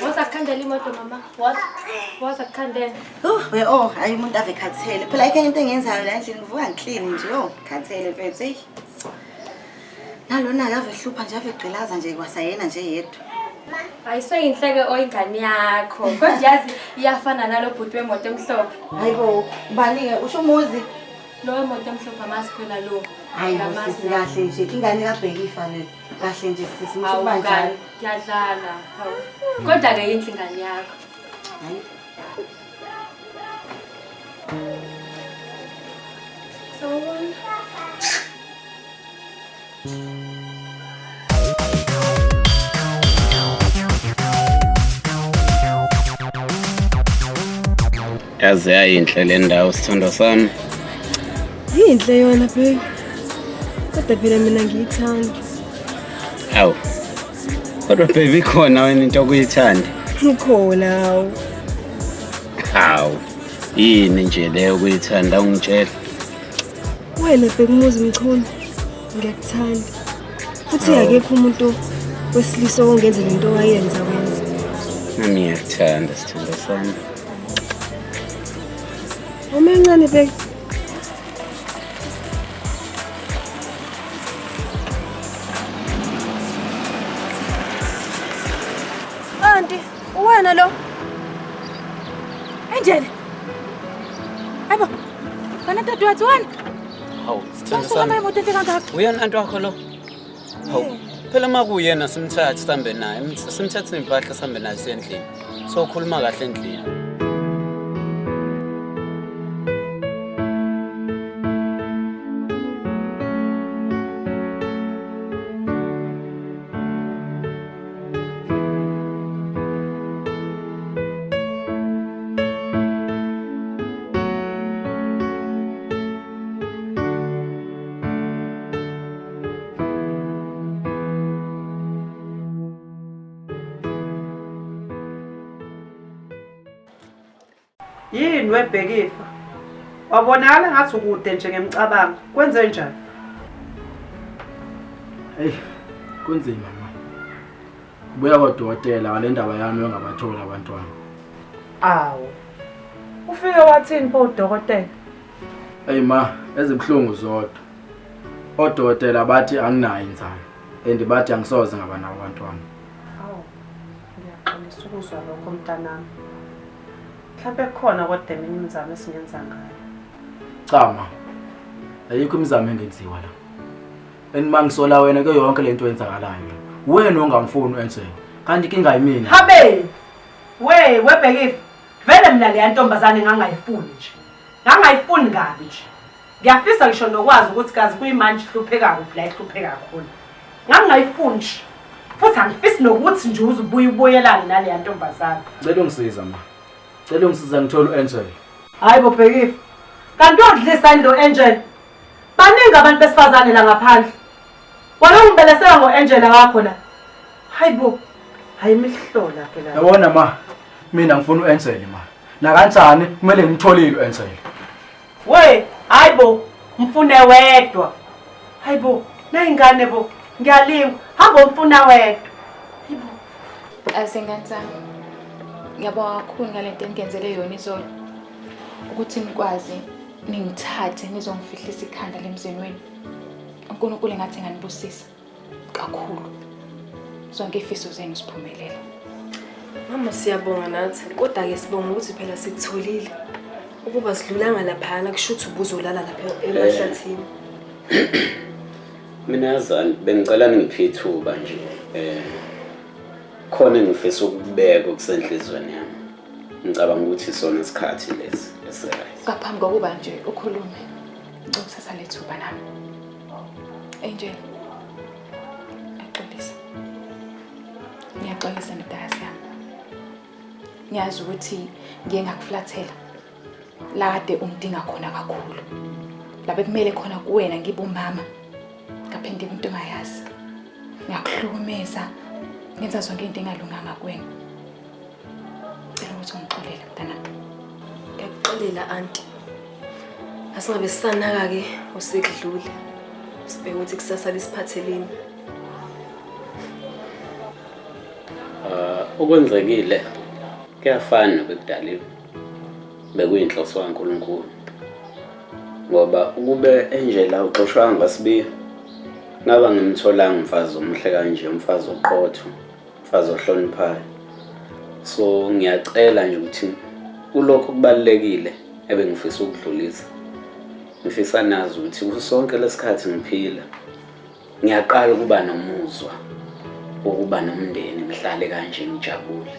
Wasakhandela imoto mama. Wasakhandela. Hayi umuntu ave khathele. Phela ayikho into engenzayo la endlini ngivuka ngiclean nje. Khathele mfethu. Hey. Nalona ave hlupha nje ave gqilaza nje kwasayena nje yedwa. Ayiseyinhleke oyingane yakho. Kodwa yazi iyafana nalo bhuti wemoto emhlophe. Hayibo, bani ke usho umuzi? Lo wemoto emhlophe amasiphela lo. Hayi sisi kahle nje ingane kaBhekifa le. Kahle nje sisi muthi banjani? Kuyadlala. Kodwa ke yinhle ingane yakho. Hayi. Sawubona. Yazi ayinhle le ndawo sithando sami. Yinhle yona baby. Kodwa phela mina ngiyithanda. Awu. Kodwa baby khona wena into okuyithanda. Ukhona awu. Hawu. Yini nje leyo ukuyithanda ungitshela. Wena bekumuzi Mchunu. Ngiyakuthanda. Futhi akekho umuntu wesilisa ongenza into owayenza wenza. Nami ngiyakuthanda sithando sami. Umancane bek. Auntie, wena lo. Angel. Hayibo. Kana dadewethu wena? Hawu, sithando Sithanda sami. imoto efika ngapha. Uyena antu wakho lo? Hawu. Phela makuyena simthathe sihambe naye. Simthathe impahla sihambe naye endlini. So khuluma kahle endlini. Yini webhekifa? Wabonakala ngathi ukude nje ngemcabango. Kwenze njani? Hey, kunzima mama. Kubuya kodokotela ngale ndaba yami ongabathola abantwana. Awu. Ufike wathini pho udokotela? Hey ma, ezibhlungu zodwa. Odokotela bathi anginayo inzalo. And bathi angisoze ngaba nabantwana. Awu. Ngiyaxolisa ukuzwa lokho mntanami. Mhlawumbe kukhona kodwa eminye imizamo esingenza ngayo. Cha ma. Ayikho imizamo engenziwa la. Enmangisola wena ke yonke lento eyenzakalayo. Wena ongamfuni uAngel. Kanti inkinga yimina. Habe! Webhekifa. Vele mina le ntombazane ngangayifuni nje. Ngangayifuni kabi nje. Ngiyafisa ngisho nokwazi ukuthi kazi kuyimanje hlupheka kuphi la ihlupheka kakhulu. Ngangayifuni nje. Futhi angifisi nokuthi nje uzubuyelane nale ntombazane. Cela ungisiza ma. Cela ungisiza ngithola uAngel. Hayi bo Bhekifa. Kanti odlisa into Angel. Baningi abantu besifazane la ngaphandle. Wena ungibelesela ngoAngel wakho la. Hayibo. Hayi mihlola ke la. Yabona ma. Mina ngifuna uAngel ma. Na kanjani kumele ngimtholile uAngel. Hayibo, mfune wedwa. Hayibo, nayingane bo. Ngiyalinga. Hamba umfuna wedwa. Hayibo. Asengenzanga. Ngiyabonga kakhulu ngalento engenzele yona izolo. Ukuthi nikwazi ningithathe nizongifihlisa ikhanda lemzini wenu. uNkulunkulu ngathi nganibusisa kakhulu. Zonke ifiso zenu siphumelela. Mama siyabonga nathi kodwa ke sibonga ukuthi phela sikutholile. Ukuba sidlulanga lapha kusho ukuthi ubuzolala lapha emahlathini. Mina yazani bengicela ningiphe ithuba nje. Khona ngifisa ukubeka okusenhlizweni yami. Ngicabanga ukuthi sona isikhathi lesi esirayo. Ngaphambi kokuba nje ukhulume. Ngicela ukuthatha lethuba nami. Angel. Axolisa. Ngiyaxolisa ndodakazi yami. Ngiyazi ukuthi ngiye ngakuflathela. La kade ungidinga khona kakhulu. La bekumele khona kuwena ngibe umama. Ngaphinde umuntu ongayazi. Ngiyakuhlukumeza. Ngenza zonke into engalunganga kuwena. Ngicela ukuthi ungixolele mntana. Ngiyakuxolela auntie. Asingabe sisanaka ke usekudlule. Sibheke ukuthi kusasa lisiphatheleni. Okwenzekile kuyafana bekudaliwe. Bekuyinhloso kaNkulunkulu. Ngoba ukube Angela uxoshwanga ngasibiya ngaba ngimtholanga umfazi omhle kanje, umfazi oqotho, umfazi ohloniphayo. So ngiyacela nje ukuthi kulokho kubalekile ebengifisa ukudlulisa. Ngifisa nazi ukuthi kusonke lesikhathi ngiphila ngiyaqala ukuba nomuzwa ukuba nomndeni ngihlale kanje ngijabule.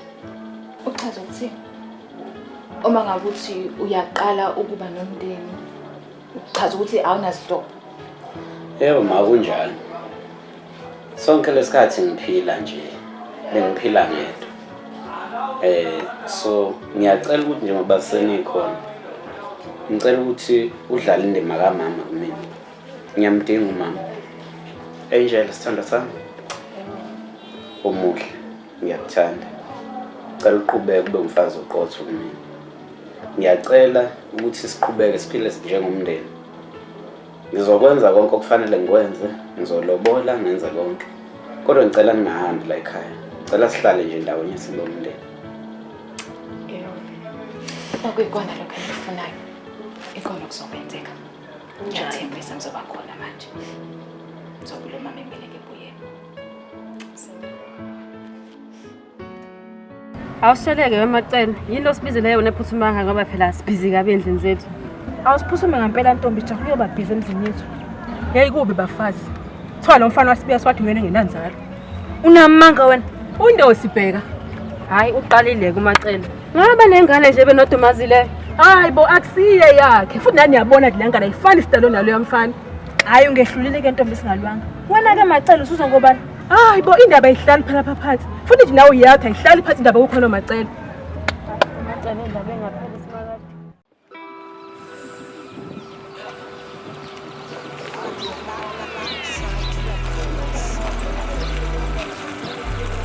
Uchaza ukuthi uma ngabe uthi uyaqala ukuba nomndeni uchaza ukuthi awunazihlobo. Yebo ma kunjalo. Sonke lesikhathi ngiphila nje bengiphila ngedwa. So ngiyacela ukuthi njengoba senikhona ngicela ukuthi udlale indima kaMama kumina. Ngiyamdinga uMama. Angel sithanda sami. Omuhle ngiyakuthanda. Ngicela uqhubeke ube umfazi oqotho kumina. Ngiyacela ukuthi siqhubeke siphile njengomndeni. Ngizokwenza konke okufanele ngikwenze, ngizolobola ngenze konke. Kodwa ngicela ningahambi la ekhaya. Ngicela sihlale nje ndawonye sibe umndeni. Okuyikona lokho engifunayo. Ikona kuzokwenzeka. Ngiyathembisa ngizoba khona manje. Ngizobula mama emele ngibuye. Awusheleke wemacela. Yini osibizele yona ephuthumanga ngoba phela sibhizi kabi endlini zethu. Awusiphuthume ngempela Ntombi Jabu kuyoba busy emzini yethu. Hey kubi bafazi. Thola lo mfana wasibiya swathi ngene ngenanzalo. Unamanga wena. Undosi bheka. Hayi uqalile kumacela. Ngabe nengane nje benodumazile. Hayi bo akusiye yakhe. Futhi nani yabona ukuthi lengane ayifani isitalo nalo yamfana. Hayi ungehlulile ke Ntombi singalwanga. Wena ke macela usuzwa ngobani? Hayi bo indaba ayihlali phela phansi. Futhi nje nawe uyakho ayihlali phansi indaba kukhona macela. Macela indaba engapheli simakade.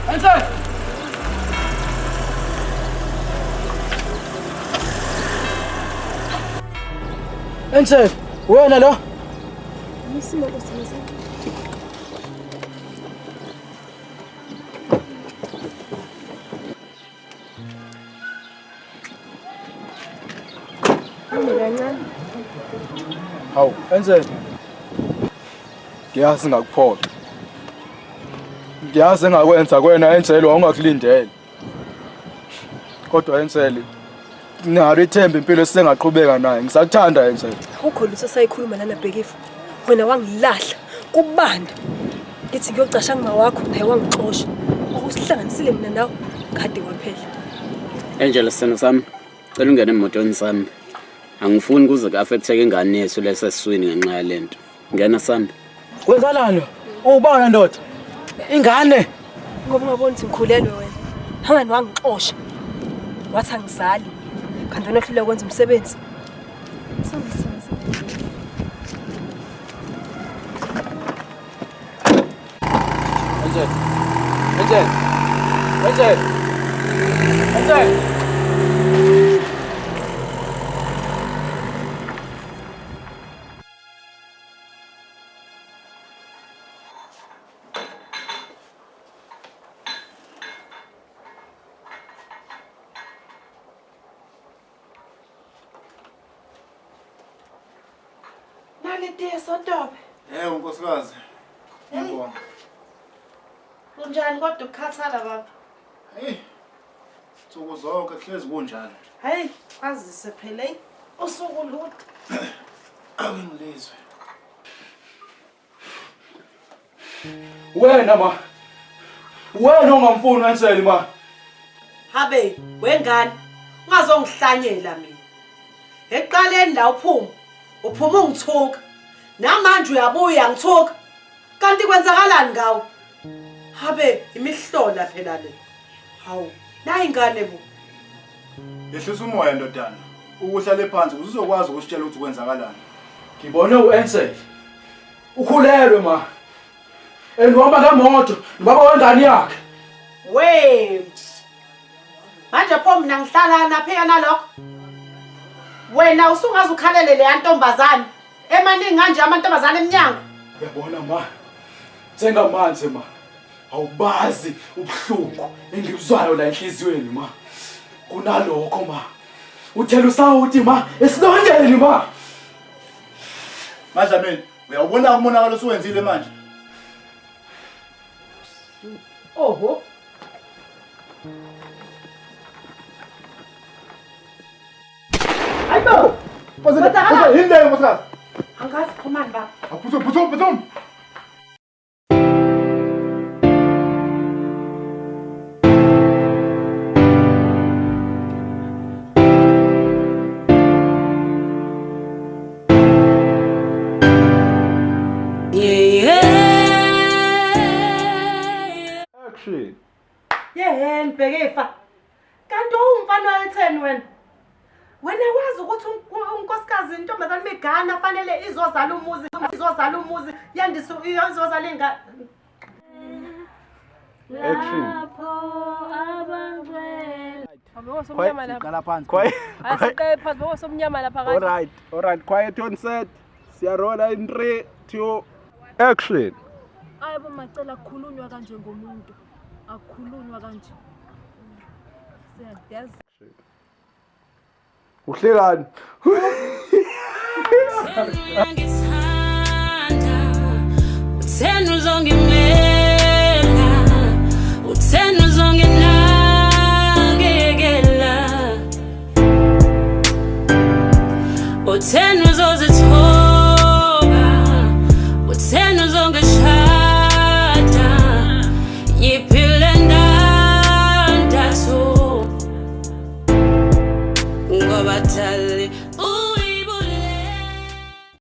Angel! Angel, wena lo? Isimo lesimisa. Kancane. Hawu, Angel. Ngiyazi ngakuphoqa. Ngiyazi engakwenza kwena Angel wangakulindele. Kodwa Angel nalo ithemba impilo sisengaqhubeka naye. Ngisakuthanda Angel. Akukho lutho sayikhuluma lana Bhekifa. Wena wangilahla kubanda. Ngithi ngiyocasha ngima wakho naye wangixosha. Ukusihlanganisile mina nawe kade waphela. Angel sithando sami. Cela ungene emotweni sami. Angifuni kuze ku-affecteke ingane yethu lesesiswini ngenxa yalento. Ngena sami. Kwenzakalani? Ubani ndoda? Ingane. Ngoba ungaboni ukuthi ngikhulelwe wena. Hangani wangixosha. Wathi angizali. Kanti wena ohlule ukwenza umsebenzi. Angel. Angel. Angel. Angel. Nalitiye sotobe. Unkosikazi. Ngibonga. Kunjani kodwa ukukhathala baba? Hey. Nsuku zonke kuhlezi kunjalo. Hayi, kwazise phela usuku lude. Awengilizwe. Wena ma. Wena ungamfuni Anseli ma. Habe, wengane. Ungazongihlanyela mina. Eqaleni la uphuma ungithuka. Namanje uyabuya ngithuka. Kanti kwenzakalani ngawe? Habe, imihlola phela le. Hawu, nayi ingane bo. Yehlisa umoya ndodana. Ukuhlala phansi uzokwazi ukusitshela ukuthi kwenzakalani. Ngibone uAnsel. Ukhulelwe ma. Enihamba ngemoto, ubaba wengane yakhe. We. Manje pho mina ngihlala naphi nalokho? Wena usungaze ukhalele le ntombazane. Emaningi kanje amantombazane eminyango. Uyabona ma. Sengamanzi ma. Awubazi ubuhlungu engibuzwayo la enhliziyweni ma. Kunalokho ma. Uthela usawuthi ma, esilondeni ma. Manje mina, uyawubona umonakalo osuwenzile manje. Oho. Ayibo. Phoza yindlela nkosikazi. Angazi khomani baba. Aphuthu. Action. Yeheni Bhekifa. Kanti umfana wetheni wena? Wena wazi ukuthi unkosikazi intombazane megana fanele izozala umuzi yandise izozala ingane. Lapho abangcwele. Abosomnyama lapha. Qala phansi. Asiqe phansi bosomnyama lapha kahle. All right. Quiet on set. Siyarola in 3, 2, action. Ayibo macela kukhulunywa kanje ngomuntu. Akukhulunywa kanje. Siyazi. Uhlekani? Uthena uzongimela, uthena uzonginakekela, uthena